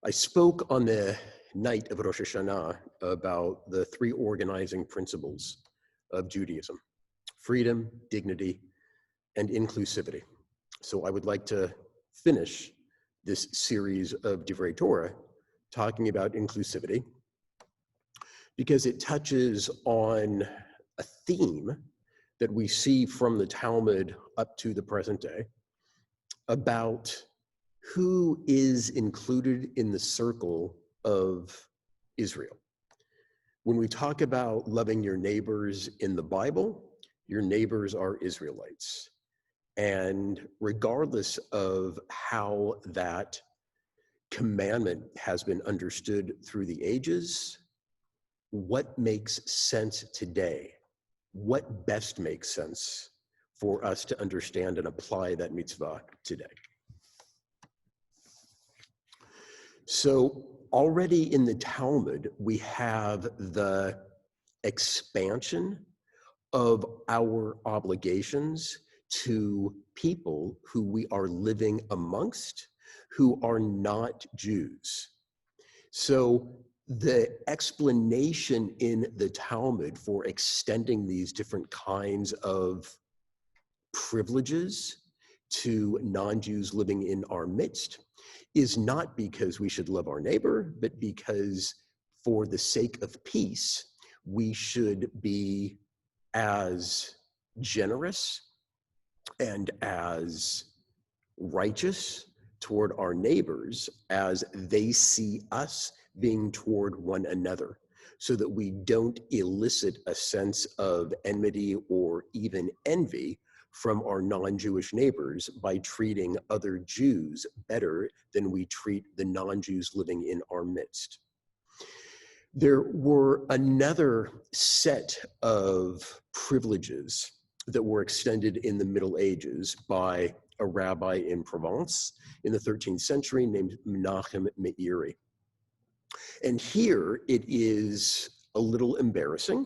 I spoke on the night of Rosh Hashanah about the three organizing principles of Judaism: freedom, dignity, and inclusivity. So I would like to finish this series of Divrei Torah talking about inclusivity because it touches on a theme that we see from the Talmud up to the present day about who is included in the circle of Israel. When we talk about loving your neighbors in the Bible, your neighbors are Israelites. And regardless of how that commandment has been understood through the ages, what makes sense today? What best makes sense for us to understand and apply that mitzvah today? So already in the Talmud, we have the expansion of our obligations to people who we are living amongst who are not Jews. So the explanation in the Talmud for extending these different kinds of privileges to non-Jews living in our midst is not because we should love our neighbor, but because for the sake of peace, we should be as generous and as righteous toward our neighbors as they see us being toward one another, so that we don't elicit a sense of enmity or even envy from our non-Jewish neighbors by treating other Jews better than we treat the non-Jews living in our midst. There were another set of privileges that were extended in the Middle Ages by a rabbi in Provence in the 13th century named Menachem Meiri. And here it is a little embarrassing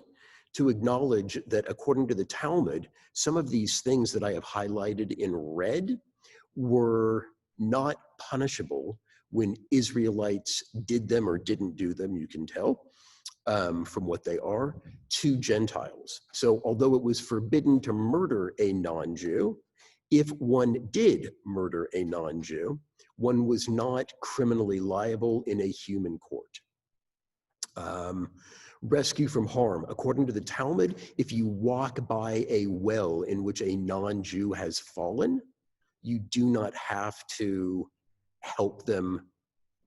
to acknowledge that according to the Talmud, some of these things that I have highlighted in red were not punishable when Israelites did them or didn't do them, you can tell from what they are, to Gentiles. So although it was forbidden to murder a non-Jew, if one did murder a non-Jew, one was not criminally liable in a human court. Rescue from harm. According to the Talmud, if you walk by a well in which a non-Jew has fallen, you do not have to help them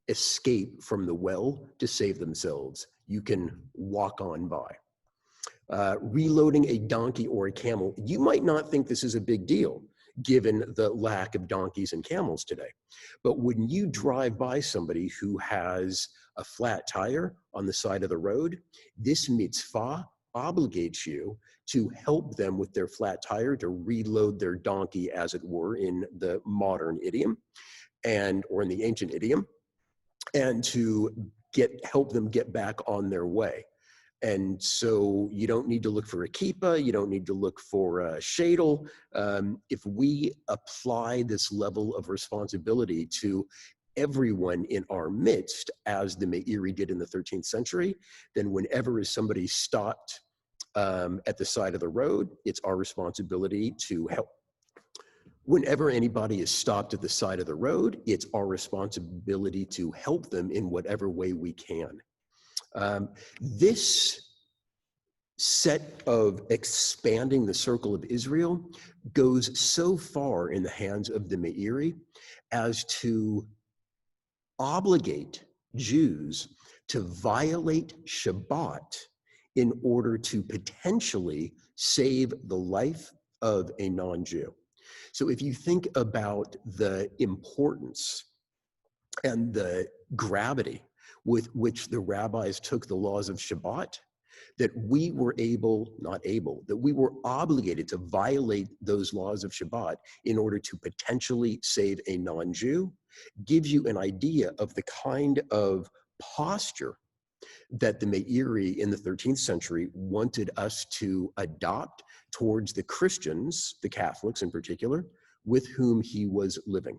escape from the well to save themselves. You can walk on by. Reloading a donkey or a camel. You might not think this is a big deal, given the lack of donkeys and camels today. But when you drive by somebody who has a flat tire on the side of the road, this mitzvah obligates you to help them with their flat tire, to reload their donkey, as it were, in the modern idiom, or in the ancient idiom, and to help them get back on their way. And so you don't need to look for a kippah, you don't need to look for a shadel. If we apply this level of responsibility to everyone in our midst, as the Meiri did in the 13th century, then whenever somebody stopped at the side of the road, it's our responsibility to help. Whenever anybody is stopped at the side of the road, it's our responsibility to help them in whatever way we can. This set of expanding the circle of Israel goes so far in the hands of the Meiri as to obligate Jews to violate Shabbat in order to potentially save the life of a non-Jew. So if you think about the importance and the gravity with which the rabbis took the laws of Shabbat, that we were that we were obligated to violate those laws of Shabbat in order to potentially save a non-Jew, gives you an idea of the kind of posture that the Meiri in the 13th century wanted us to adopt towards the Christians, the Catholics in particular, with whom he was living.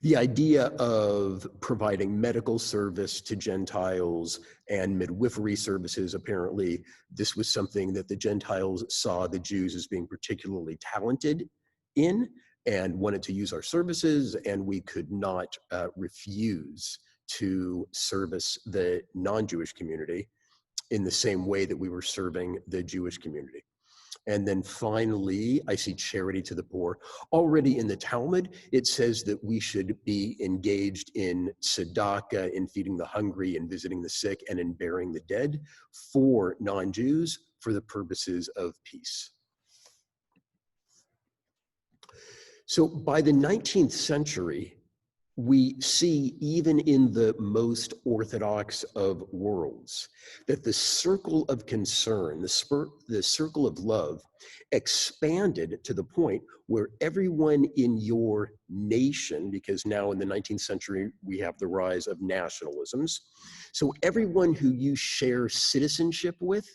The idea of providing medical service to Gentiles and midwifery services, apparently this was something that the Gentiles saw the Jews as being particularly talented in and wanted to use our services, and we could not refuse to service the non-Jewish community in the same way that we were serving the Jewish community. And then finally, I see charity to the poor. Already in the Talmud, it says that we should be engaged in tzedakah, in feeding the hungry, in visiting the sick, and in burying the dead for non-Jews for the purposes of peace. So by the 19th century, we see even in the most orthodox of worlds that the circle of concern, the circle of love expanded to the point where everyone in your nation, because now in the 19th century we have the rise of nationalisms, so everyone who you share citizenship with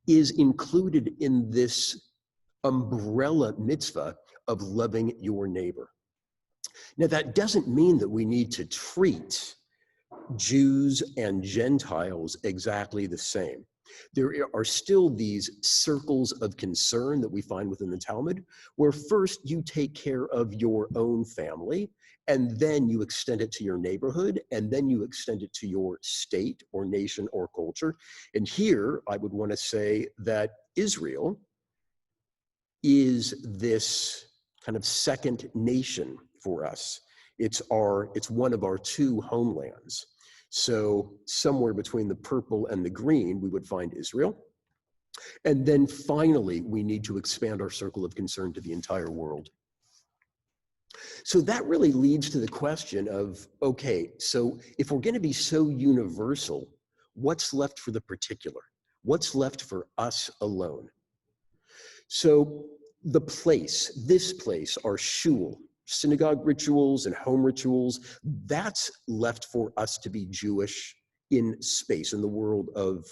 is included in this umbrella mitzvah of loving your neighbor. Now, that doesn't mean that we need to treat Jews and Gentiles exactly the same. There are still these circles of concern that we find within the Talmud, where first you take care of your own family, and then you extend it to your neighborhood, and then you extend it to your state or nation or culture. And here, I would want to say that Israel is this kind of second nation for us. It's one of our two homelands. So somewhere between the purple and the green, we would find Israel. And then finally, we need to expand our circle of concern to the entire world. So that really leads to the question of, okay, so if we're going to be so universal, what's left for the particular? What's left for us alone? So the place, this place, our shul, synagogue rituals and home rituals, that's left for us to be Jewish in space, in the world of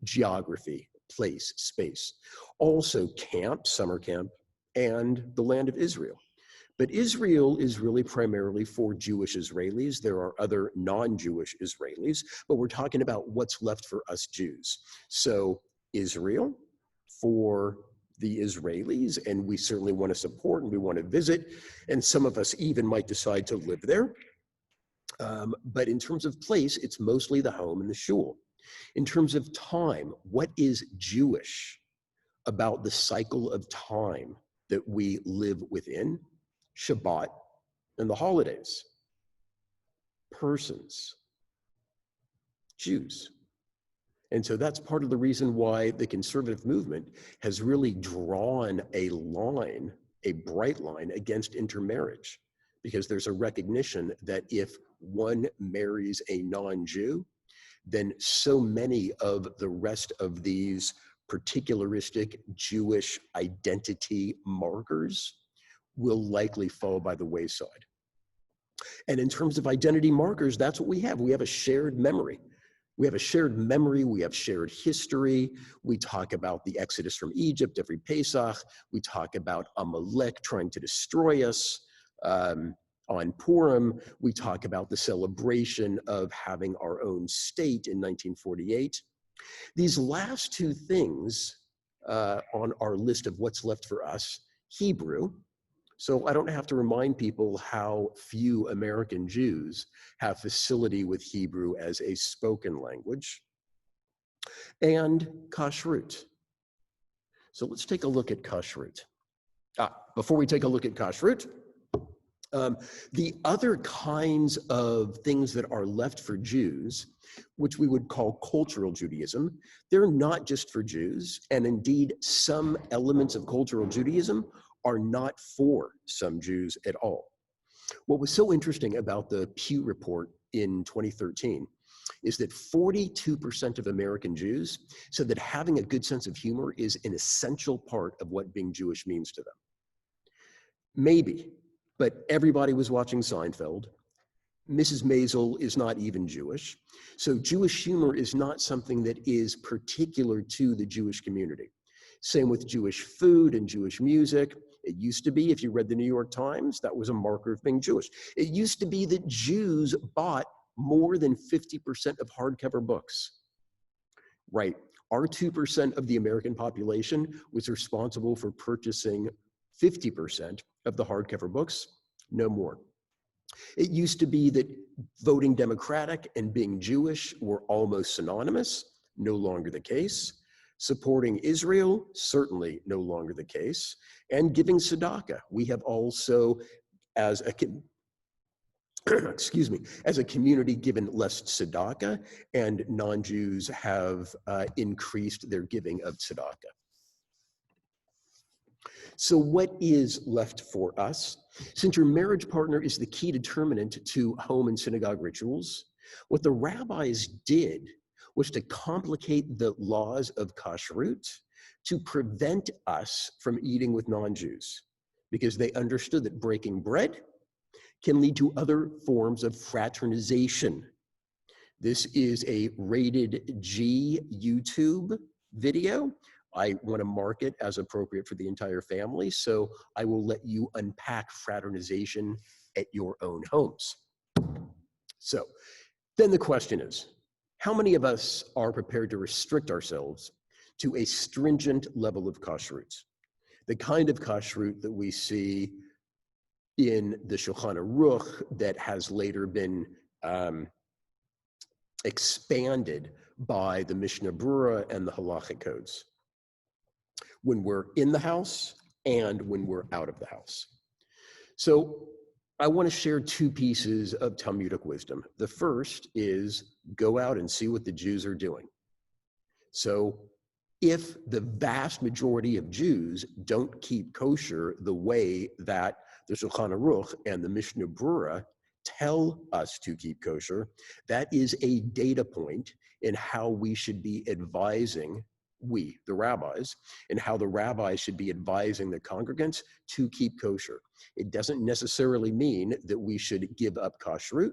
geography, place, space. Also camp, summer camp, and the land of Israel. But Israel is really primarily for Jewish Israelis. There are other non-Jewish Israelis, but we're talking about what's left for us Jews. So Israel for the Israelis, and we certainly want to support and we want to visit, and some of us even might decide to live there. But in terms of place, it's mostly the home and the shul. In terms of time, what is Jewish about the cycle of time that we live within? Shabbat and the holidays. Persons. Jews. And so that's part of the reason why the conservative movement has really drawn a line, a bright line against intermarriage, because there's a recognition that if one marries a non-Jew, then so many of the rest of these particularistic Jewish identity markers will likely fall by the wayside. And in terms of identity markers, that's what we have. We have a shared memory. We have a shared memory, we have shared history. We talk about the Exodus from Egypt every Pesach. We talk about Amalek trying to destroy us on Purim. We talk about the celebration of having our own state in 1948. These last two things on our list of what's left for us, Hebrew. So I don't have to remind people how few American Jews have facility with Hebrew as a spoken language. And kashrut. So let's take a look at kashrut. Before we take a look at kashrut, the other kinds of things that are left for Jews, which we would call cultural Judaism, they're not just for Jews, and indeed some elements of cultural Judaism are not for some Jews at all. What was so interesting about the Pew report in 2013 is that 42% of American Jews said that having a good sense of humor is an essential part of what being Jewish means to them. Maybe, but everybody was watching Seinfeld. Mrs. Maisel is not even Jewish. So Jewish humor is not something that is particular to the Jewish community. Same with Jewish food and Jewish music. It used to be, if you read the New York Times, that was a marker of being Jewish. It used to be that Jews bought more than 50% of hardcover books. Right, our 2% of the American population was responsible for purchasing 50% of the hardcover books, no more. It used to be that voting Democratic and being Jewish were almost synonymous, no longer the case. Supporting Israel, certainly no longer the case. And giving tzedakah. We have also, as a excuse me, as a community given less tzedakah, and non-Jews have increased their giving of tzedakah. So what is left for us? Since your marriage partner is the key determinant to home and synagogue rituals, what the rabbis did was to complicate the laws of kashrut to prevent us from eating with non-Jews, because they understood that breaking bread can lead to other forms of fraternization. This is a rated G YouTube video. I want to mark it as appropriate for the entire family, so I will let you unpack fraternization at your own homes. So then the question is, how many of us are prepared to restrict ourselves to a stringent level of kashrut? The kind of kashrut that we see in the Shulchan Aruch that has later been expanded by the Mishnah Brura and the halachic codes, when we're in the house and when we're out of the house. So I want to share two pieces of Talmudic wisdom. The first is go out and see what the Jews are doing. So if the vast majority of Jews don't keep kosher the way that the Shulchan Aruch and the Mishnah Brura tell us to keep kosher, that is a data point in how we should be advising, we, the rabbis, and how the rabbis should be advising the congregants to keep kosher. It doesn't necessarily mean that we should give up kashrut,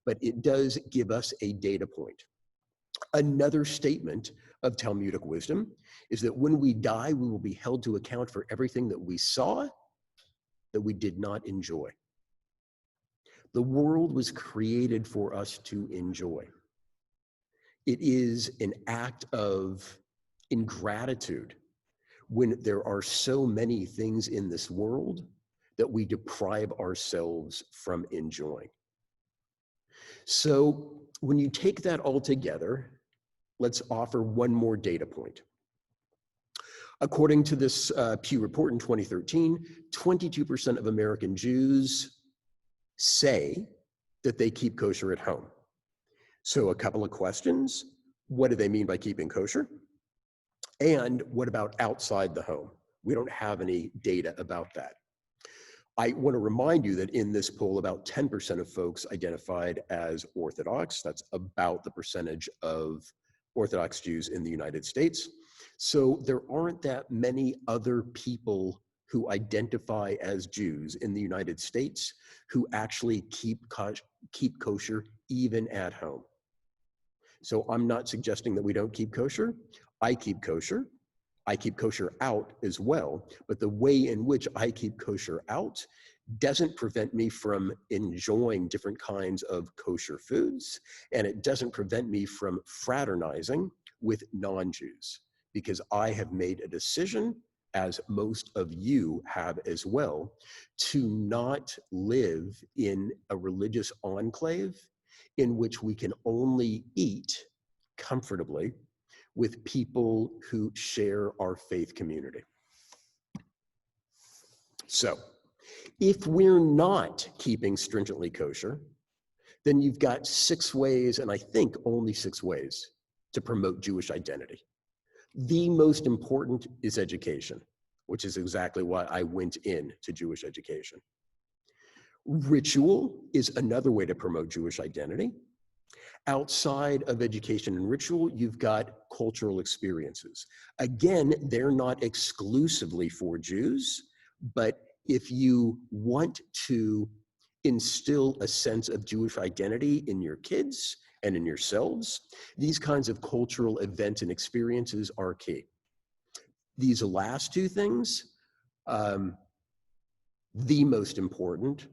but it does give us a data point. Another statement of Talmudic wisdom is that when we die, we will be held to account for everything that we saw that we did not enjoy. The world was created for us to enjoy. It is an act of ingratitude when there are so many things in this world that we deprive ourselves from enjoying. So when you take that all together, let's offer one more data point. According to this Pew report in 2013, 22% of American Jews say that they keep kosher at home. So a couple of questions. What do they mean by keeping kosher? And what about outside the home? We don't have any data about that. I want to remind you that in this poll, about 10% of folks identified as Orthodox. That's about the percentage of Orthodox Jews in the United States. So there aren't that many other people who identify as Jews in the United States who actually keep kosher even at home. So I'm not suggesting that we don't keep kosher. I keep kosher. I keep kosher out as well, but the way in which I keep kosher out doesn't prevent me from enjoying different kinds of kosher foods, and it doesn't prevent me from fraternizing with non-Jews, because I have made a decision, as most of you have as well, to not live in a religious enclave in which we can only eat comfortably with people who share our faith community. So, if we're not keeping stringently kosher, then you've got 6 ways, and I think only 6 ways, to promote Jewish identity. The most important is education, which is exactly why I went into Jewish education. Ritual is another way to promote Jewish identity. Outside of education and ritual, you've got cultural experiences. Again, they're not exclusively for Jews, but if you want to instill a sense of Jewish identity in your kids and in yourselves, these kinds of cultural events and experiences are key. These last 2 things, the most important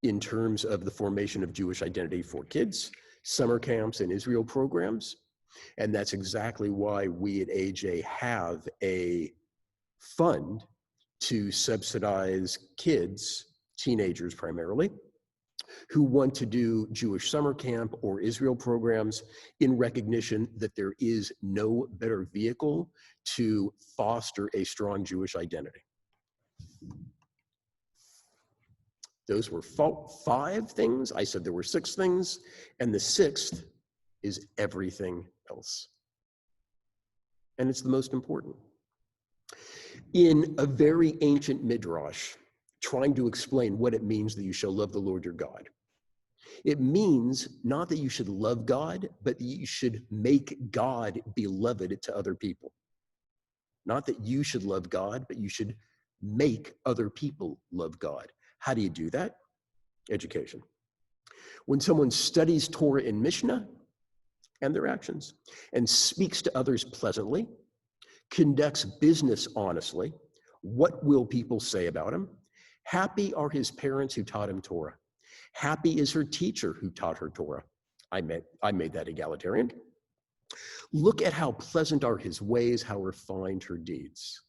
in terms of the formation of Jewish identity for kids, summer camps and Israel programs. And that's exactly why we at AJ have a fund to subsidize kids, teenagers primarily, who want to do Jewish summer camp or Israel programs in recognition that there is no better vehicle to foster a strong Jewish identity. Those were 5 things. I said there were 6 things, and the 6th is everything else. And it's the most important. In a very ancient midrash, trying to explain what it means that you shall love the Lord your God, it means not that you should love God, but that you should make God beloved to other people. Not that you should love God, but you should make other people love God. How do you do that? Education. When someone studies Torah and Mishnah and their actions, and speaks to others pleasantly, conducts business honestly, what will people say about him? Happy are his parents who taught him Torah. Happy is her teacher who taught her Torah. I made that egalitarian. Look at how pleasant are his ways, how refined her deeds.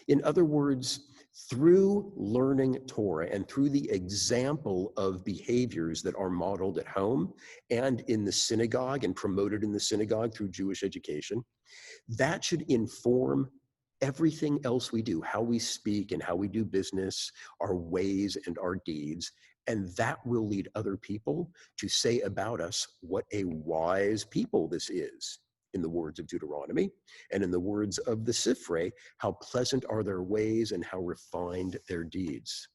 In other words, through learning Torah and through the example of behaviors that are modeled at home and in the synagogue and promoted in the synagogue through Jewish education, that should inform everything else we do, how we speak and how we do business, our ways and our deeds. And that will lead other people to say about us what a wise people this is. In the words of Deuteronomy, and in the words of the Sifrei, how pleasant are their ways and how refined their deeds.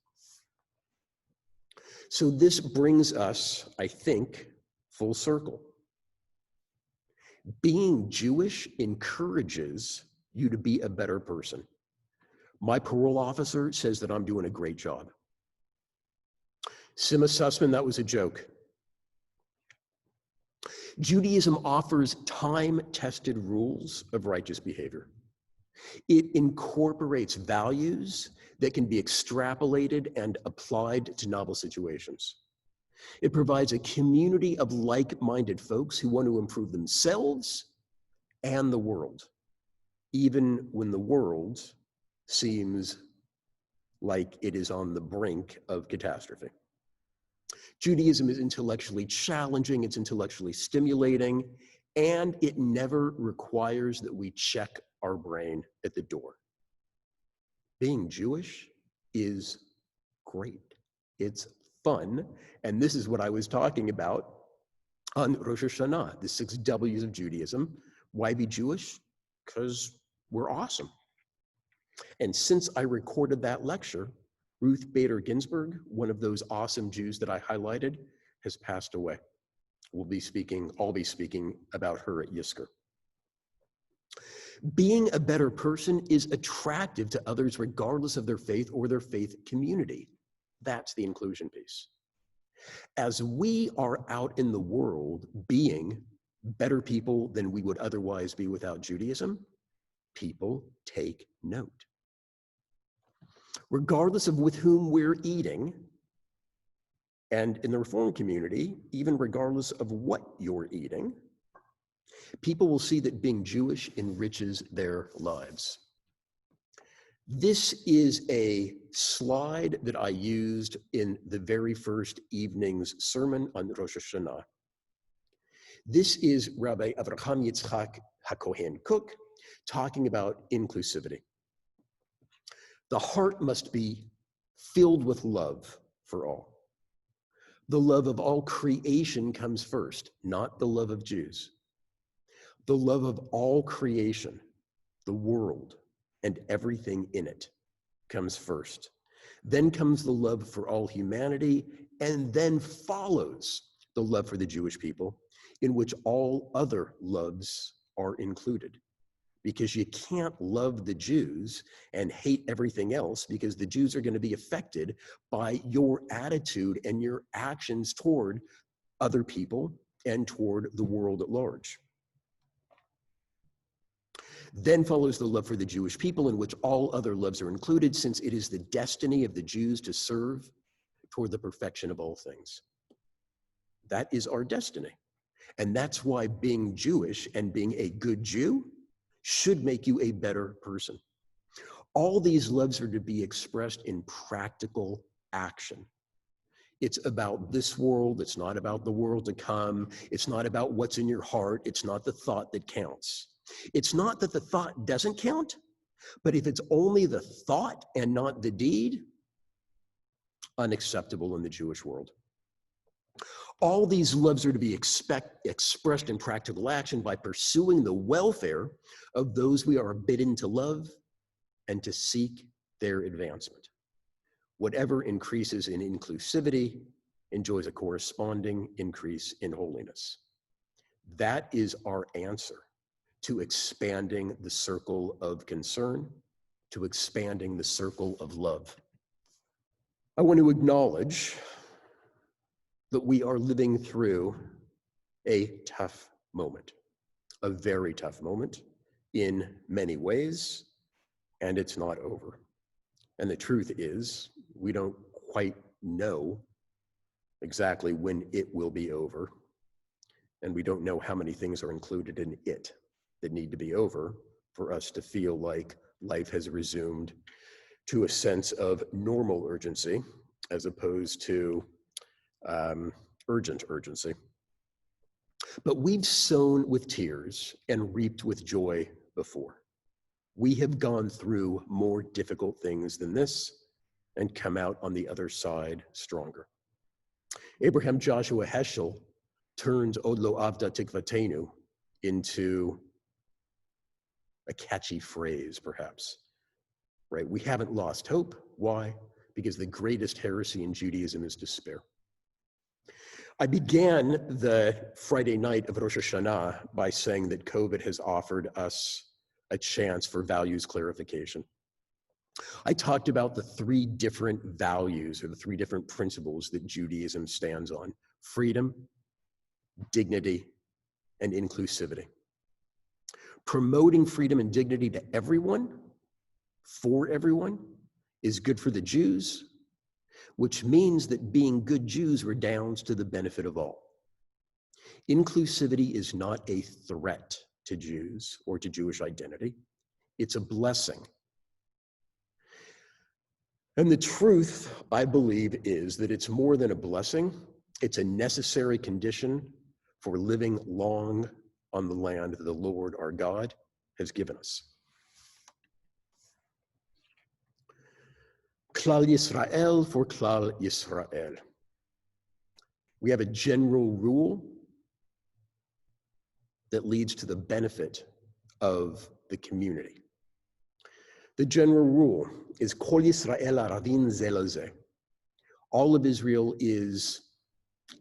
So this brings us, I think, full circle. Being Jewish encourages you to be a better person. My parole officer says that I'm doing a great job. Sima Sussman, that was a joke. Judaism offers time-tested rules of righteous behavior. It incorporates values that can be extrapolated and applied to novel situations. It provides a community of like-minded folks who want to improve themselves and the world, even when the world seems like it is on the brink of catastrophe. Judaism is intellectually challenging, it's intellectually stimulating, and it never requires that we check our brain at the door. Being Jewish is great. It's fun, and this is what I was talking about on Rosh Hashanah, the 6 W's of Judaism. Why be Jewish? Because we're awesome. And since I recorded that lecture, Ruth Bader Ginsburg, one of those awesome Jews that I highlighted, has passed away. I'll be speaking about her at Yizkor. Being a better person is attractive to others regardless of their faith or their faith community. That's the inclusion piece. As we are out in the world being better people than we would otherwise be without Judaism, people take note. Regardless of with whom we're eating, and in the Reform community, even regardless of what you're eating, people will see that being Jewish enriches their lives. This is a slide that I used in the very first evening's sermon on Rosh Hashanah. This is Rabbi Avraham Yitzchak HaKohen Cook talking about inclusivity. The heart must be filled with love for all. The love of all creation comes first, not the love of Jews. The love of all creation, the world, and everything in it comes first. Then comes the love for all humanity, and then follows the love for the Jewish people, in which all other loves are included. Because you can't love the Jews and hate everything else, because the Jews are going to be affected by your attitude and your actions toward other people and toward the world at large. Then follows the love for the Jewish people, in which all other loves are included, since it is the destiny of the Jews to serve toward the perfection of all things. That is our destiny. And that's why being Jewish and being a good Jew should make you a better person. All these loves are to be expressed in practical action. It's about this world. It's not about the world to come. It's not about what's in your heart. It's not the thought that counts. It's not that the thought doesn't count, but if it's only the thought and not the deed, unacceptable in the Jewish world. All these loves are to be expressed in practical action by pursuing the welfare of those we are bidden to love and to seek their advancement. Whatever increases in inclusivity enjoys a corresponding increase in holiness. That is our answer to expanding the circle of concern, to expanding the circle of love. I want to acknowledge that we are living through a tough moment, a very tough moment in many ways, and it's not over. And the truth is, we don't quite know exactly when it will be over, and we don't know how many things are included in it that need to be over for us to feel like life has resumed to a sense of normal urgency as opposed to urgent urgency. But we've sown with tears and reaped with joy before. We have gone through more difficult things than this and come out on the other side stronger. Abraham Joshua Heschel turned Od lo avda tikvatenu into a catchy phrase, perhaps, right? We haven't lost hope. Why? Because the greatest heresy in Judaism is despair. I began the Friday night of Rosh Hashanah by saying that COVID has offered us a chance for values clarification. I talked about the three different values or the three different principles that Judaism stands on: freedom, dignity, and inclusivity. Promoting freedom and dignity to everyone, for everyone, is good for the Jews, which means that being good Jews redounds to the benefit of all. Inclusivity is not a threat to Jews or to Jewish identity. It's a blessing. And the truth, I believe, is that it's more than a blessing. It's a necessary condition for living long on the land that the Lord our God has given us. Clal Yisrael for Clal Yisrael. We have a general rule that leads to the benefit of the community. The general rule is Kol Yisrael Aravin ze la ze. All of Israel is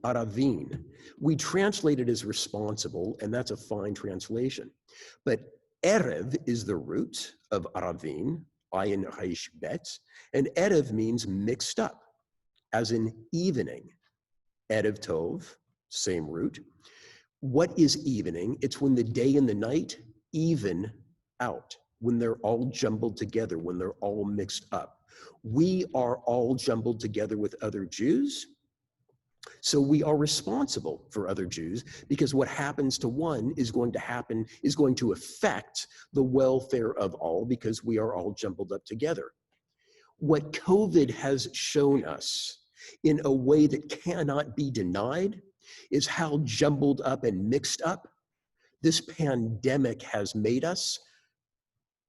Aravin. We translate it as responsible, and that's a fine translation. But Erev is the root of Aravin, Ayin Reish Bet, and Erev means mixed up, as in evening. Erev Tov, same root. What is evening? It's when the day and the night even out, when they're all jumbled together, when they're all mixed up. We are all jumbled together with other Jews, so we are responsible for other Jews, because what happens to one is going to affect the welfare of all, because we are all jumbled up together. What COVID has shown us in a way that cannot be denied is how jumbled up and mixed up this pandemic has made us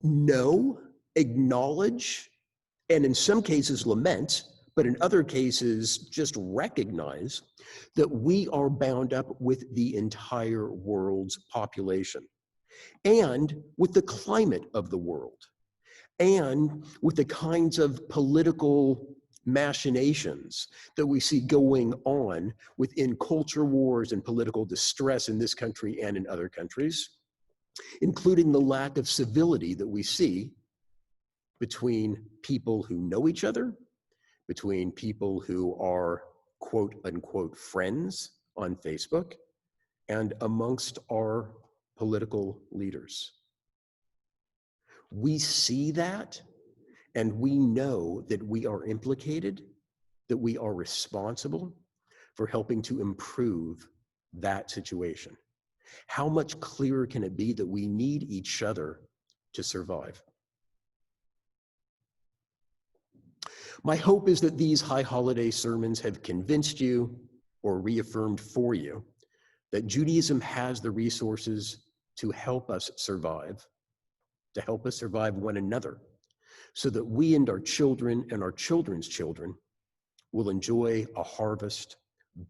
know, acknowledge, and in some cases lament, but in other cases just recognize that we are bound up with the entire world's population and with the climate of the world and with the kinds of political machinations that we see going on within culture wars and political distress in this country and in other countries, including the lack of civility that we see between people who know each other, between people who are quote unquote friends on Facebook, and amongst our political leaders. We see that, and we know that we are implicated, that we are responsible for helping to improve that situation. How much clearer can it be that we need each other to survive? My hope is that these high holiday sermons have convinced you or reaffirmed for you that Judaism has the resources to help us survive one another, so that we and our children and our children's children will enjoy a harvest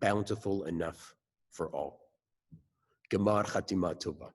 bountiful enough for all. Gemar Chatima Tova.